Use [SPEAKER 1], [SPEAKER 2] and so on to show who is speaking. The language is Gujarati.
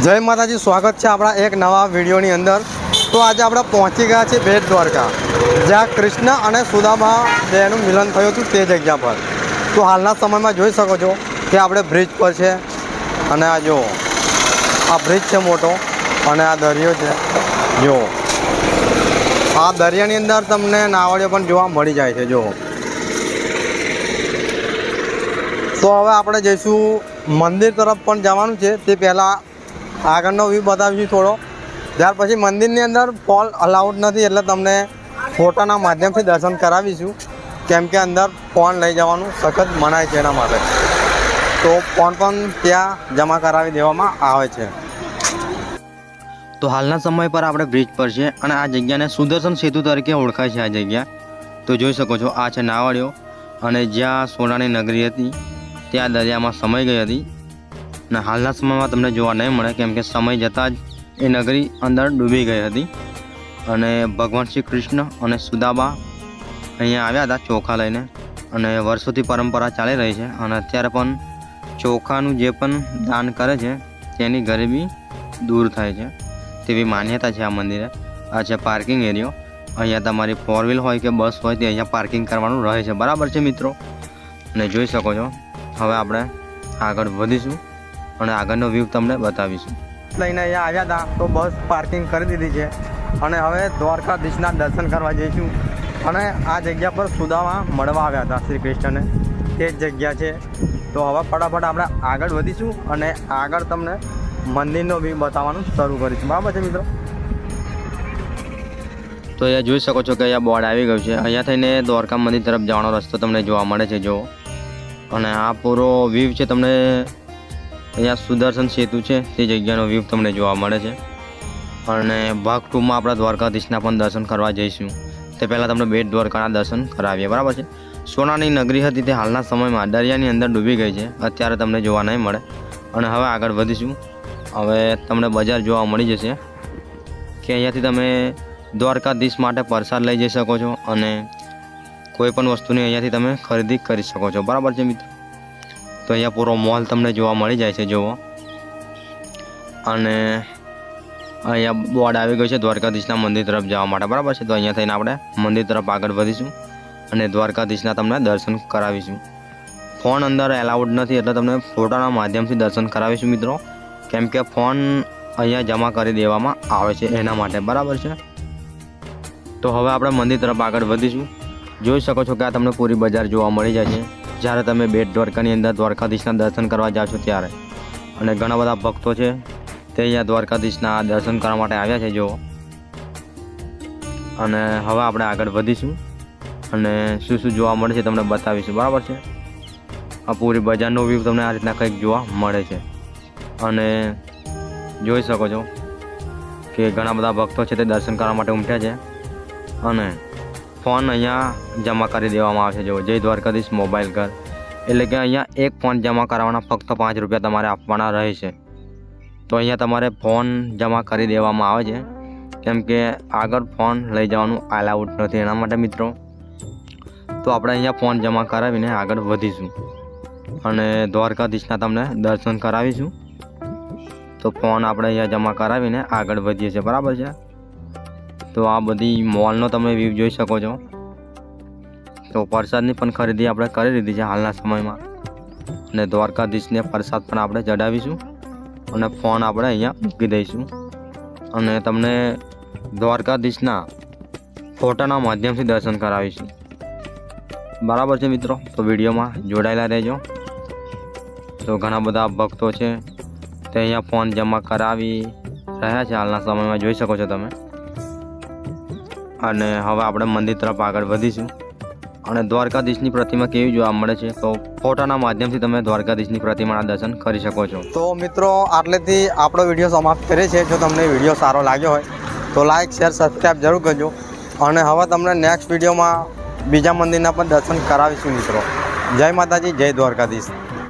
[SPEAKER 1] જય માતાજી, સ્વાગત છે આપણા એક નવા વિડીયોની અંદર। તો આજે આપણે પહોંચી ગયા છીએ બેટ દ્વારકા, જ્યાં કૃષ્ણ અને સુદામા બેનું મિલન થયું હતું તે જગ્યા પર। તો હાલના સમયમાં જોઈ શકો છો કે આપણે બ્રિજ પર છે અને આ જો આ બ્રિજ છે મોટો અને આ દરિયો છે। જો આ દરિયાની અંદર તમને નાવડીઓ પણ જોવા મળી જાય છે। જો તો હવે આપણે જઈશું મંદિર તરફ પણ જવાનું છે। તે પહેલાં આગળનો વ્યૂ બતાવીશું થોડો, ત્યાર પછી મંદિરની અંદર ફોન અલાઉડ નથી, એટલે તમને ફોટાના માધ્યમથી દર્શન કરાવીશું, કેમ કે અંદર ફોન લઈ જવાનું સખત મનાય છે એના માટે। તો ફોન પણ ત્યાં જમા કરાવી દેવામાં આવે છે। તો હાલના સમય પર આપણે બ્રિજ પર છે અને આ જગ્યાને સુદર્શન સેતુ તરીકે ઓળખાય છે આ જગ્યા। તો જોઈ શકો છો આ છે નાવડીઓ, અને જ્યાં સોનાની નગરી હતી ત્યાં દરિયામાં સમાઈ ગઈ હતી અને હાલના સમયમાં તમને જોવા નહીં મળે, કેમ કે સમય જતાં જ એ નગરી અંદર ડૂબી ગઈ હતી। અને ભગવાન શ્રી કૃષ્ણ અને સુદામા અહીંયા આવ્યા હતા ચોખા લઈને, અને વર્ષોથી પરંપરા ચાલી રહી છે અને અત્યારે પણ ચોખાનું જે પણ દાન કરે છે તેની ગરીબી દૂર થાય છે તેવી માન્યતા છે આ મંદિરે। આ છે પાર્કિંગ એરિયો, અહીંયા તમારી 4 વ્હીલ હોય કે બસ હોય તે અહીંયા પાર્કિંગ કરવાનું રહે છે, બરાબર છે મિત્રો। અને જોઈ શકો છો હવે આપણે આગળ વધીશું અને આગળનો વ્યૂ તમને બતાવીશું। લઈને અહીંયા આવ્યા હતા તો બસ પાર્કિંગ કરી દીધી છે અને હવે દ્વારકાધીશના દર્શન કરવા જઈશું। અને આ જગ્યા પર સુદામા મળવા આવ્યા હતા શ્રી કૃષ્ણને, તે જ જગ્યા છે। તો હવે ફટાફટ આપણે આગળ વધીશું અને આગળ તમને મંદિરનો વ્યૂ બતાવવાનું શરૂ કરીશું, બરાબર છે મિત્રો। તો અહીંયા જોઈ શકો છો કે અહીંયા બોર્ડ આવી ગયું છે, અહીંયા થઈને દ્વારકા મંદિર તરફ જવાનો રસ્તો તમને જોવા મળે છે। જો અને આ પૂરો વ્યૂ છે, તમને અહીંયા સુદર્શન સેતુ છે તે જગ્યાનો વ્યૂ તમને જોવા મળે છે। અને ભાગ 2માં આપણા દ્વારકાધીશના પણ દર્શન કરવા જઈશું। તે પહેલાં તમને બેટ દ્વારકાના દર્શન કરાવીએ, બરાબર છે। સોનાની નગરી હતી તે હાલના સમયમાં દરિયાની અંદર ડૂબી ગઈ છે, અત્યારે તમને જોવા નહીં મળે। અને હવે આગળ વધીશું, હવે તમને બજાર જોવા મળી જશે કે અહીંયાથી તમે દ્વારકાધીશ માટે પ્રસાદ લઈ જઈ શકો છો અને કોઈ પણ વસ્તુની અહીંયાથી તમે ખરીદી કરી શકો છો, બરાબર છે મિત્રો। તો અહીંયા પૂરો મોલ તમને જોવા મળી જાય છે જુઓ, અને અહીંયા બોર્ડ આવી ગયું છે દ્વારકાધીશના મંદિર તરફ જવા માટે, બરાબર છે। તો અહીંયા થઈને આપણે મંદિર તરફ આગળ વધીશું અને દ્વારકાધીશના તમને દર્શન કરાવીશું। ફોન અંદર એલાઉડ નથી, એટલે તમને ફોટાના માધ્યમથી દર્શન કરાવીશું મિત્રો, કેમ કે ફોન અહીંયા જમા કરી દેવામાં આવે છે એના માટે, બરાબર છે। તો હવે આપણે મંદિર તરફ આગળ વધીશું। જોઈ શકો છો કે આ તમને પૂરી બજાર જોવા મળી જાય છે જ્યારે તમે બેટ દ્વારકાની અંદર દ્વારકાધીશના દર્શન કરવા જાઓ છો ત્યારે। અને ઘણા બધા ભક્તો છે તે અહીંયા દ્વારકાધીશના દર્શન કરવા માટે આવ્યા છે જુઓ। અને હવે આપણે આગળ વધીશું અને શું શું જોવા મળે છે તમને બતાવીશું, બરાબર છે। આ પૂરી બજારનો વ્યૂ તમને આ રીતના કંઈક જોવા મળે છે। અને જોઈ શકો છો કે ઘણા બધા ભક્તો છે તે દર્શન કરવા માટે ઉમટ્યા છે અને ફોન અહીંયા જમા કરી દેવામાં આવે છે। જો જય દ્વારકાધીશ મોબાઈલ ઘર, એટલે કે અહીંયા એક ફોન જમા કરાવવાના ફક્ત 5 રૂપિયા તમારે આપવાના રહે છે। તો અહીંયા તમારે ફોન જમા કરી દેવામાં આવે છે, કેમ કે આગળ ફોન લઈ જવાનું અલાઉડ નથી એના માટે મિત્રો। તો આપણે અહીંયા ફોન જમા કરાવીને આગળ વધીશું અને દ્વારકાધીશના તમને દર્શન કરાવીશું। તો ફોન આપણે અહીંયા જમા કરાવીને આગળ વધીએ છીએ, બરાબર છે। તો આ બધી મોલનો તમે વ્યૂ જોઈ શકો છો। તો પ્રસાદની પણ ખરીદી આપણે કરી લીધી છે હાલના સમયમાં, અને દ્વારકાધીશને પ્રસાદ પણ આપણે ચડાવીશું અને ફોન આપણે અહીંયા મૂકી દઈશું અને તમને દ્વારકાધીશના ફોટાના માધ્યમથી દર્શન કરાવીશું, બરાબર છે મિત્રો। તો વિડીયોમાં જોડાયેલા રહેજો। તો ઘણા બધા ભક્તો છે તે અહીંયા ફોન જમા કરાવી રહ્યા છે હાલના સમયમાં, જોઈ શકો છો તમે। અને હવે આપણે મંદિર તરફ આગળ વધીશું અને દ્વારકાધીશની પ્રતિમા કેવી જોવા મળે છે તો ફોટાના માધ્યમથી તમે દ્વારકાધીશની પ્રતિમાના દર્શન કરી શકો છો। તો મિત્રો આટલેથી આપણો વિડીયો સમાપ્ત કરીએ છીએ। જો તમને વિડીયો સારો લાગ્યો હોય તો લાઇક શેર સબસ્ક્રાઈબ જરૂર કરજો, અને હવે તમને નેક્સ્ટ વિડીયોમાં બીજા મંદિરના પણ દર્શન કરાવીશું મિત્રો। જય માતાજી, જય દ્વારકાધીશ।